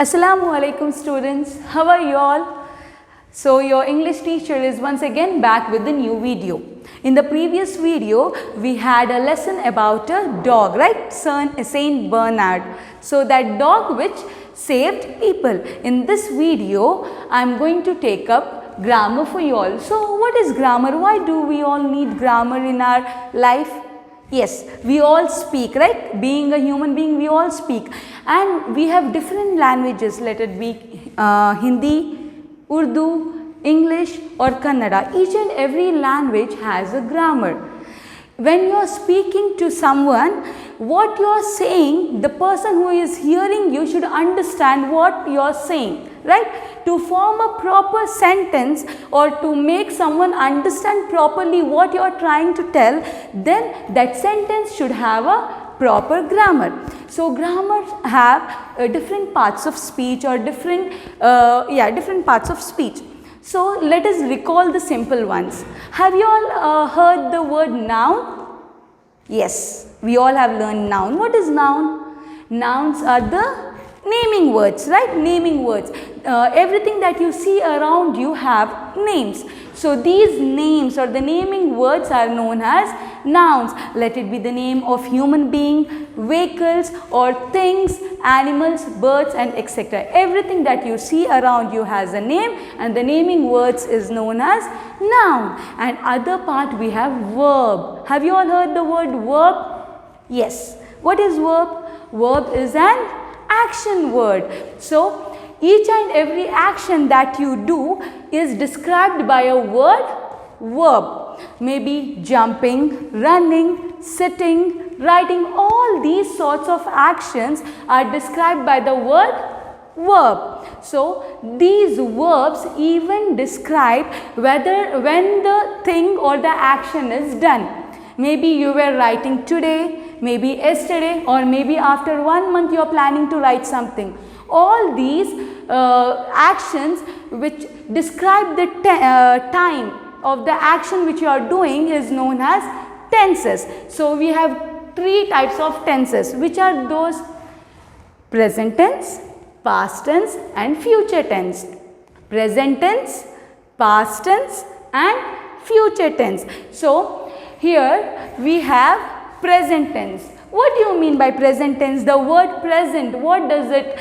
Assalamu alaikum students, how are you all? So your English teacher is once again back with a new video. In the previous video, we had a lesson about a dog, right? Saint Bernard. So that dog which saved people. In this video, I am going to take up grammar for you all. So what is grammar? Why do we all need grammar in our life? Yes, we all speak, right? Being a human being, we all speak. And we have different languages, let it be Hindi, Urdu, English or Kannada. Each and every language has a grammar. When you are speaking to someone, what you are saying, the person who is hearing you should understand what you are saying, right? To form a proper sentence or to make someone understand properly what you are trying to tell, then that sentence should have a proper grammar. So grammar have different parts of speech or different parts of speech. So let us recall the simple ones. Have you all heard the word noun? Yes, we all have learned noun. What is noun? Nouns are the naming words, right? Naming words. Everything that you see around you have names. So these names or the naming words are known as nouns. Let it be the name of human being, vehicles or things, animals, birds and etc. Everything that you see around you has a name and the naming words is known as noun. And other part we have verb. Have you all heard the word verb? Yes. What is verb? Verb is an action word. So each and every action that you do is described by a word verb. Maybe jumping, running, sitting, writing, all these sorts of actions are described by the word verb. So these verbs even describe when the thing or the action is done. Maybe you were writing today, maybe yesterday, or maybe after 1 month you are planning to write something. All these actions which describe the time of the action which you are doing is known as tenses. So we have 3 types of tenses. Which are those? Present tense, past tense and future tense. Present tense, past tense and future tense. So here we have present tense. What do you mean by present tense? The word present, what does it,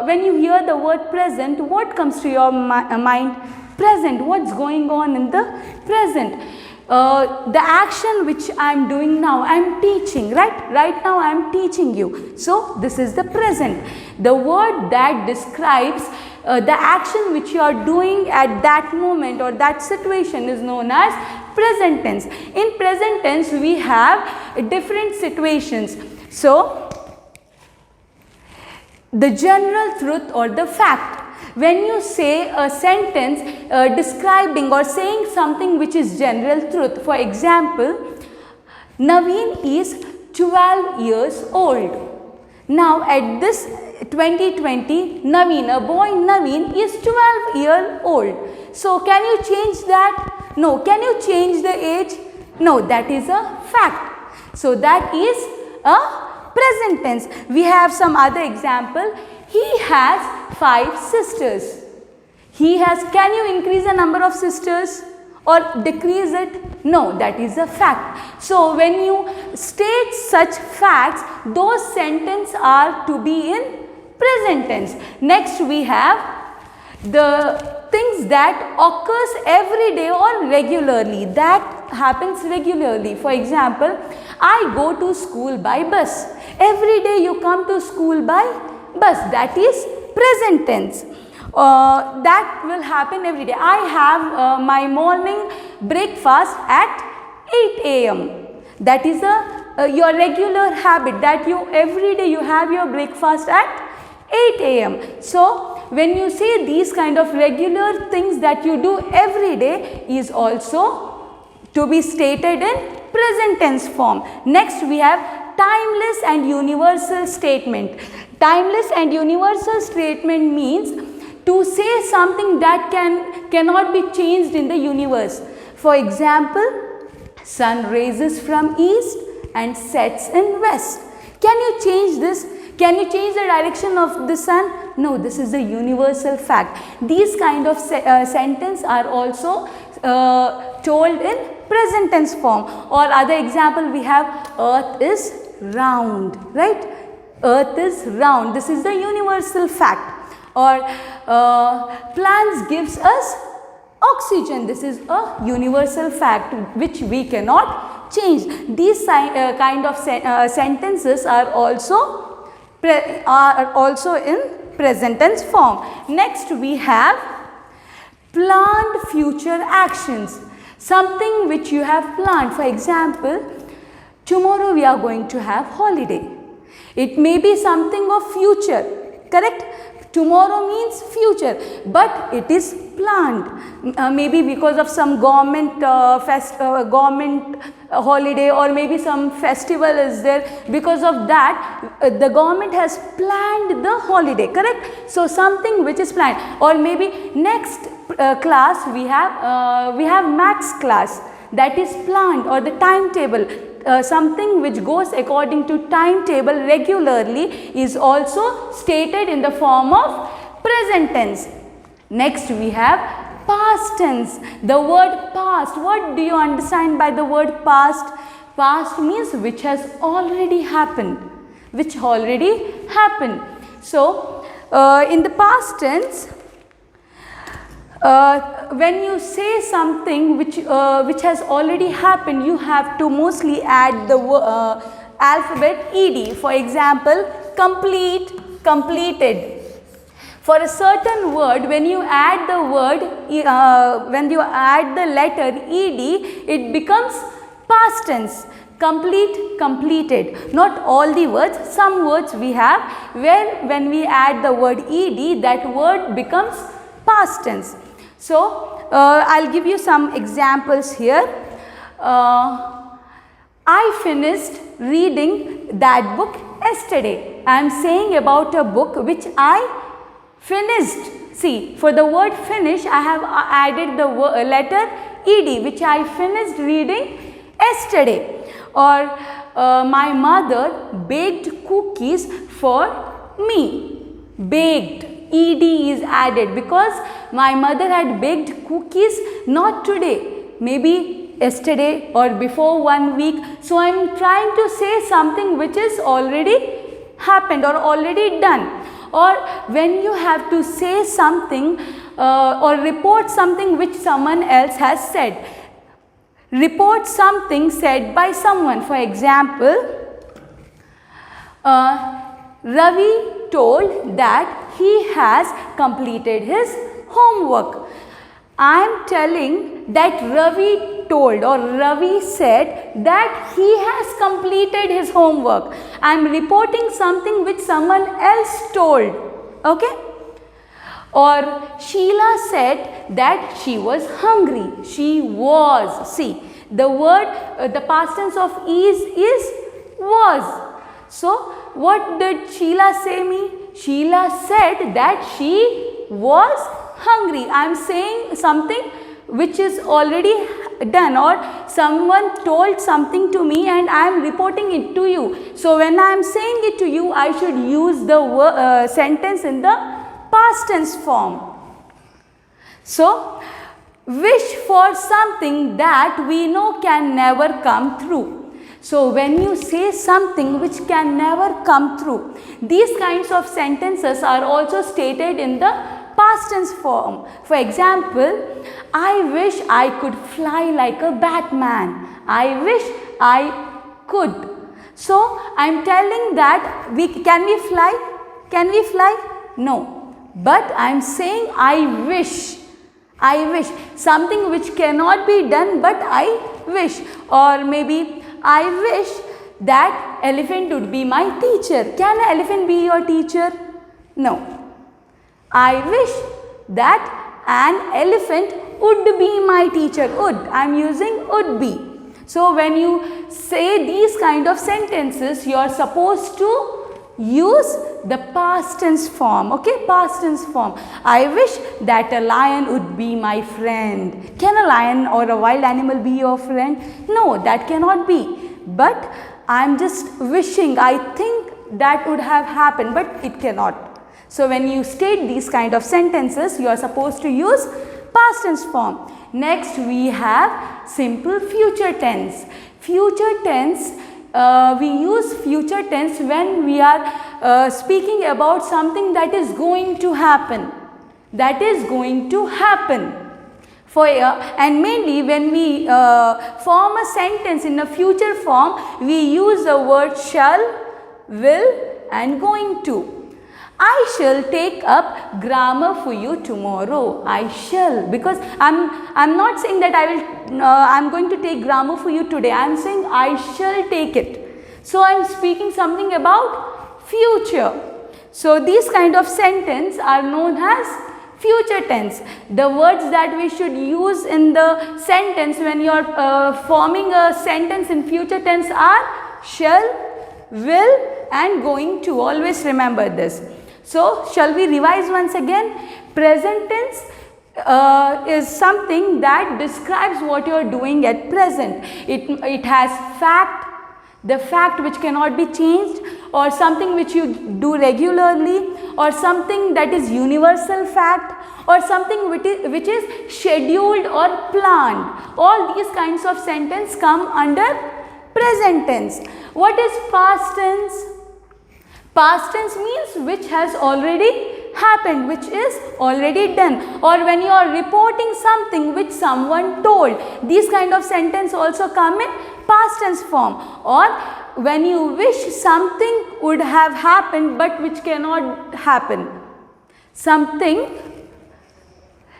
when you hear the word present, what comes to your mind? Present, what's going on in the present? The action which I am doing now, I am teaching, right? Right now I am teaching you. So this is the present. The word that describes the action which you are doing at that moment or that situation is known as present tense. In present tense we have different situations. So the general truth or the fact. When you say a sentence describing or saying something which is general truth, for example, Naveen is 12 years old. Now at this 2020, Naveen, a boy Naveen is 12 years old. So can you change that? No. Can you change the age? No, that is a fact. So that is a present tense. We have some other example. He has 5 sisters. Can you increase the number of sisters or decrease it? No, that is a fact. So when you state such facts, those sentences are to be in present tense. Next we have the things that occurs every day or regularly. That happens regularly. For example, I go to school by bus. Every day you come to school by bus. That is present tense. That will happen every day. I have my morning breakfast at 8 a.m. That is your regular habit that you every day you have your breakfast at 8 a.m. So when you say these kind of regular things that you do every day is also to be stated in present tense form. Next we have timeless and universal statement. Timeless and universal statement means to say something that cannot be changed in the universe. For example, sun rises from east and sets in west. Can you change this? Can you change the direction of the sun? No, this is a universal fact. These kind of sentence are also told in present tense form. Or other example we have, earth is round, right? Earth is round. This is the universal fact. Or plants gives us oxygen. This is a universal fact which we cannot change. These kind of sentences are also in present tense form. Next we have planned future actions. Something which you have planned. For example, tomorrow we are going to have holiday. It may be something of future, correct? Tomorrow means future, but it is planned. Maybe because of some government government holiday, or maybe some festival is there. Because of that, the government has planned the holiday, correct? So something which is planned. Or maybe next class we have maths class, that is planned, or the timetable. Something which goes according to timetable regularly is also stated in the form of present tense. Next we have past tense. The word past, what do you understand by the word past? Past means which has already happened, which already happened. So in the past tense, when you say something which has already happened, you have to mostly add the alphabet ed. For example, complete, completed. For a certain word, when you add the letter ed, it becomes past tense. Complete, completed. Not all the words, some words we have where when we add the word ed, that word becomes past tense. So, I'll give you some examples here. I finished reading that book yesterday. I am saying about a book which I finished. See, for the word finish, I have added the letter ed, which I finished reading yesterday. Or my mother baked cookies for me. Baked. ed is added because my mother had baked cookies not today, maybe yesterday or before 1 week. So I am trying to say something which is already happened or already done. Or when you have to say something or report something which someone else has said. Report something said by someone. For example, Ravi told that he has completed his homework. I am telling that Ravi told or Ravi said that he has completed his homework. I am reporting something which someone else told. Okay? Or Sheila said that she was hungry. She was. See, the word, the past tense of is was. So, what did Sheila say me? Sheila said that she was hungry. I am saying something which is already done, or someone told something to me and I am reporting it to you. So, when I am saying it to you, I should use the sentence in the past tense form. So, wish for something that we know can never come true. So, when you say something which can never come true, these kinds of sentences are also stated in the past tense form. For example, I wish I could fly like a Batman. I wish I could. So, I am telling that can we fly? Can we fly? No. But I am saying I wish. I wish. Something which cannot be done, but I wish. Or maybe I wish that elephant would be my teacher. Can an elephant be your teacher? No. I wish that an elephant would be my teacher. Would. I am using would be. So, when you say these kind of sentences, you are supposed to use the past tense form. Okay, past tense form. I wish that a lion would be my friend. Can a lion or a wild animal be your friend? No, that cannot be. But I am just wishing, I think that would have happened, but it cannot. So when you state these kind of sentences, you are supposed to use past tense form. Next we have simple future tense. Future tense, we use future tense when we are speaking about something that is going to happen. That is going to happen. And mainly when we form a sentence in a future form, we use the word shall, will and going to. I shall take up grammar for you tomorrow. I shall, because I'm not saying that I'm going to take grammar for you today. I'm saying I shall take it. So I'm speaking something about future. So these kind of sentence are known as future tense. The words that we should use in the sentence when you are forming a sentence in future tense are shall, will and going to. Always remember this. So shall we revise once again? Present tense is something that describes what you are doing at present. It has fact, the fact which cannot be changed, or something which you do regularly, or something that is universal fact, or something which is scheduled or planned. All these kinds of sentence come under present tense. What is past tense? Past tense means which has already happened, which is already done, or when you are reporting something which someone told. These kind of sentence also come in past tense form. Or when you wish something would have happened but which cannot happen. Something,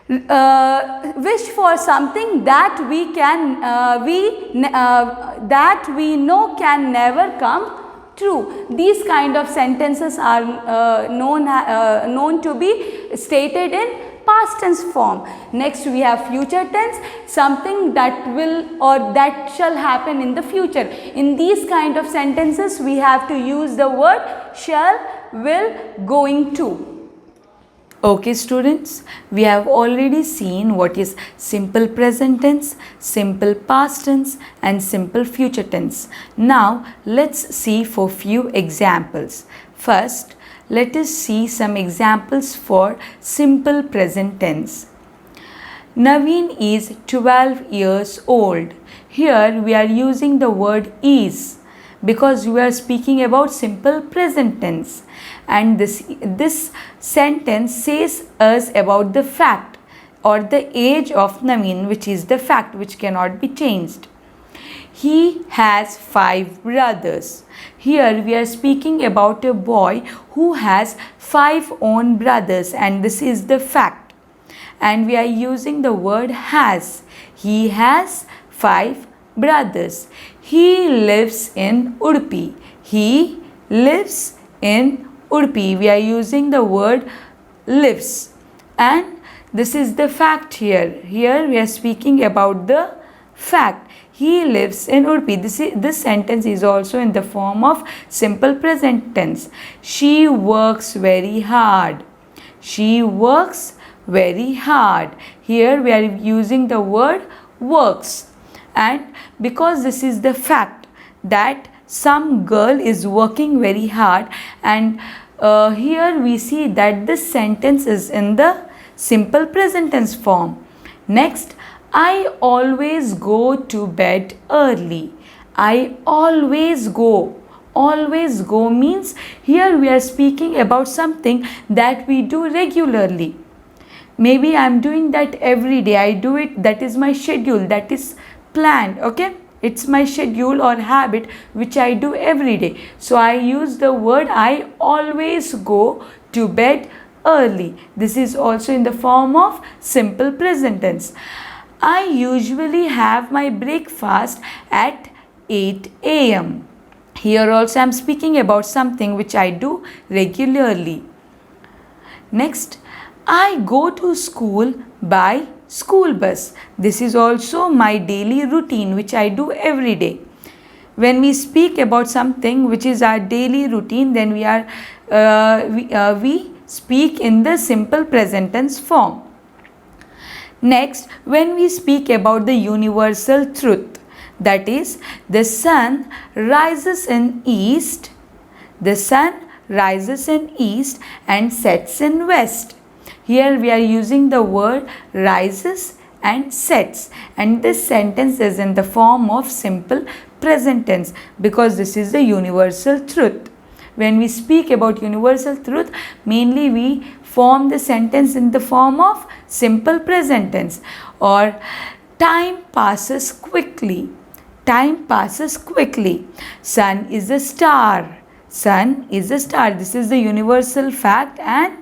wish for something that that we know can never come true. These kind of sentences are known to be stated in past tense form. Next we have future tense, something that will or that shall happen in the future. In these kind of sentences we have to use the word shall, will, going to. Okay students, we have already seen what is simple present tense, simple past tense and simple future tense. Now let's see for few examples. First, let us see some examples for simple present tense. Naveen is 12 years old. Here we are using the word is because we are speaking about simple present tense. And this sentence says us about the fact or the age of Naveen, which is the fact which cannot be changed. He has 5 brothers. Here we are speaking about a boy who has 5 own brothers, and this is the fact. And we are using the word has. He has 5 brothers. He lives in Udupi. He lives in Udupi. We are using the word lives, and this is the fact here. Here we are speaking about the fact. He lives in Udupi. This sentence is also in the form of simple present tense. She works very hard. She works very hard. Here we are using the word works, and because this is the fact that some girl is working very hard, and here we see that this sentence is in the simple present tense form. Next, I always go to bed early. I always go. Always go means here we are speaking about something that we do regularly. Maybe I am doing that every day. I do it. That is my schedule. That is planned. Okay. It's my schedule or habit which I do every day. So I use the word I always go to bed early. This is also in the form of simple present tense. I usually have my breakfast at 8 a.m. Here also I am speaking about something which I do regularly. Next, I go to school by school bus. This is also my daily routine which I do every day. When we speak about something which is our daily routine, then we speak in the simple present tense form. Next, when we speak about the universal truth, that is the sun rises in east, the sun rises in east and sets in west. Here we are using the word rises and sets, and this sentence is in the form of simple present tense because this is the universal truth. When we speak about universal truth, mainly we form the sentence in the form of simple present tense. Or time passes quickly. Time passes quickly. Sun is a star. Sun is a star. This is the universal fact, and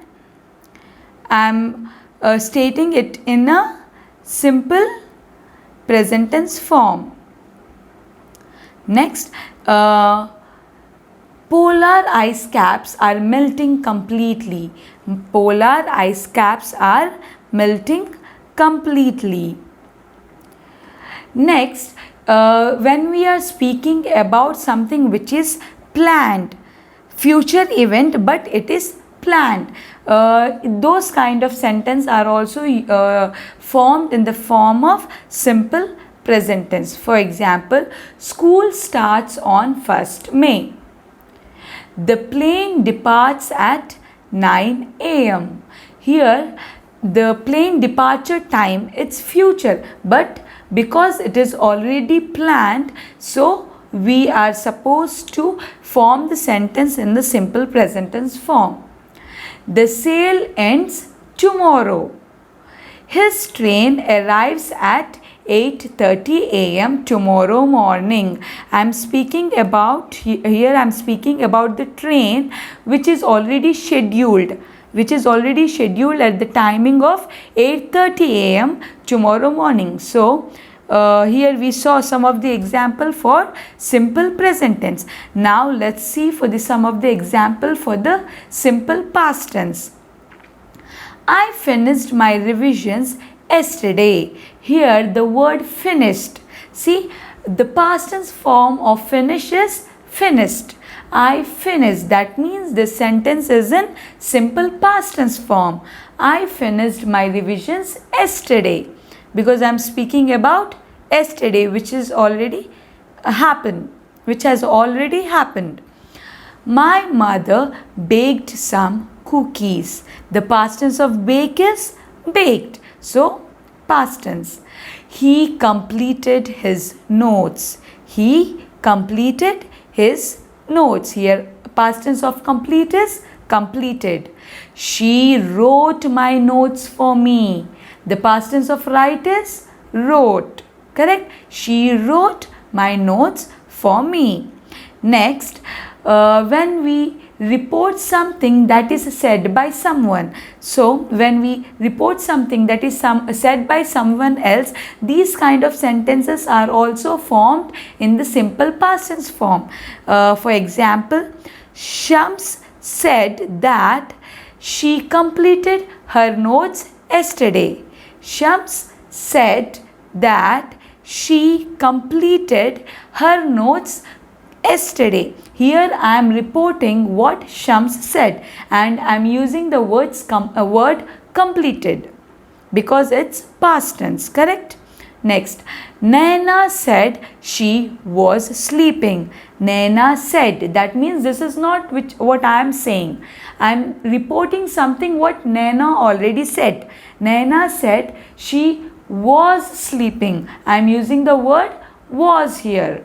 I am stating it in a simple present tense form. Next, polar ice caps are melting completely. Polar ice caps are melting completely. Next, when we are speaking about something which is planned, future event, but it is planned, those kind of sentence are also formed in the form of simple present tense. For example, school starts on 1st May. The plane departs at 9 a.m. Here the plane departure time, it's future, but because it is already planned, so we are supposed to form the sentence in the simple present tense form. The sale ends tomorrow. His train arrives at 8:30 a.m. tomorrow morning. I am speaking about here. I am speaking about the train which is already scheduled. At the timing of 8:30 a.m. tomorrow morning. So here we saw some of the example for simple present tense. Now let's see for some of the example for the simple past tense. I finished my revisions yesterday. Here the word finished. See, the past tense form of finish is finished. I finished. That means this sentence is in simple past tense form. I finished my revisions yesterday, because I am speaking about yesterday, which has already happened. My mother baked some cookies. The past tense of bake is baked. So, past tense. He completed his notes. Here, past tense of complete is completed. She wrote my notes for me. The past tense of write is wrote. Correct? She wrote my notes for me. Next, when we report something that is said by someone. So, when we report something that is said by someone else, these kind of sentences are also formed in the simple past tense form. For example, Shams said that she completed her notes yesterday. Shams said that she completed her notes yesterday. Here I am reporting what Shams said, and I am using the word completed because it's past tense. Correct? Next, Naina said she was sleeping. Naina said, that means this is not what I am saying. I am reporting something what Naina already said. Naina said she was sleeping. I am using the word was here.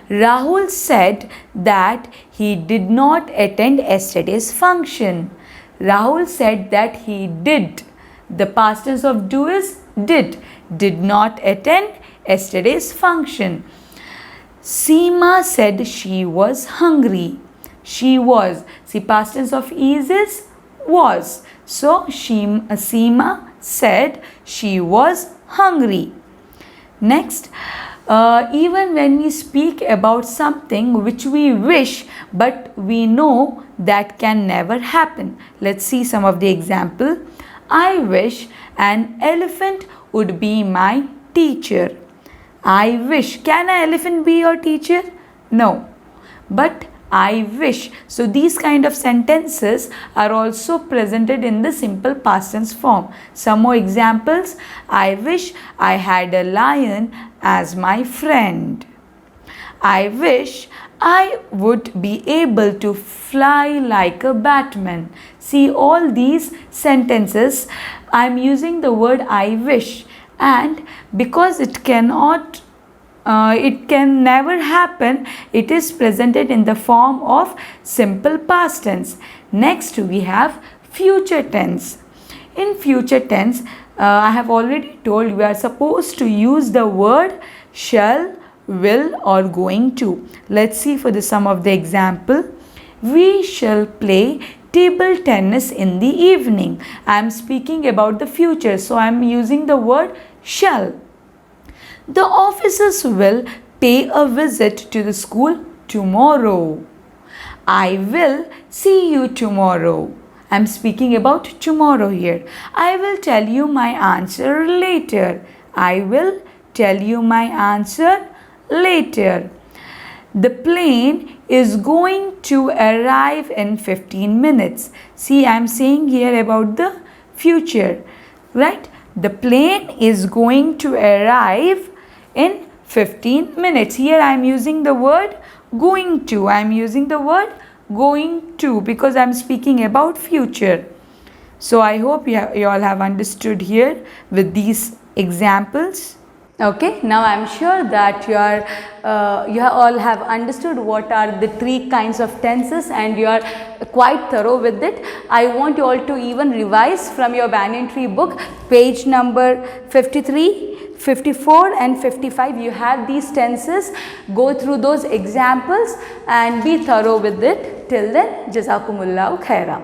Rahul said that he did not attend yesterday's function. Rahul said that he did. The past tense of do is did. Did not attend yesterday's function. Seema said she was hungry. She was. See, past tense of is was. So, Seema said she was hungry. Next, even when we speak about something which we wish but we know that can never happen. Let's see some of the example. I wish an elephant would be my teacher. I wish. Can an elephant be your teacher? No. But I wish. So these kind of sentences are also presented in the simple past tense form. Some more examples. I wish I had a lion as my friend. I wish I would be able to fly like a Batman. See, all these sentences, I am using the word I wish, and because it cannot it can never happen, it is presented in the form of simple past tense. Next we have future tense. In future tense, I have already told we are supposed to use the word shall, will or going to. Let's see for some of the example. We shall play table tennis in the evening. I am speaking about the future, so I am using the word shall. The officers will pay a visit to the school tomorrow. I will see you tomorrow. I am speaking about tomorrow here. I will tell you my answer later. I will tell you my answer later. The plane is going to arrive in 15 minutes. See, I am saying here about the future, right? The plane is going to arrive in 15 minutes. Here I am using the word going to. I am using the word going to because I am speaking about future. So I hope you all have understood here with these examples. Okay, now I am sure that you all have understood what are the three kinds of tenses and you are quite thorough with it. I want you all to even revise from your banyan tree book, page number 53, 54 and 55. You have these tenses. Go through those examples and be thorough with it. Till then, Jazakumullahu khairan.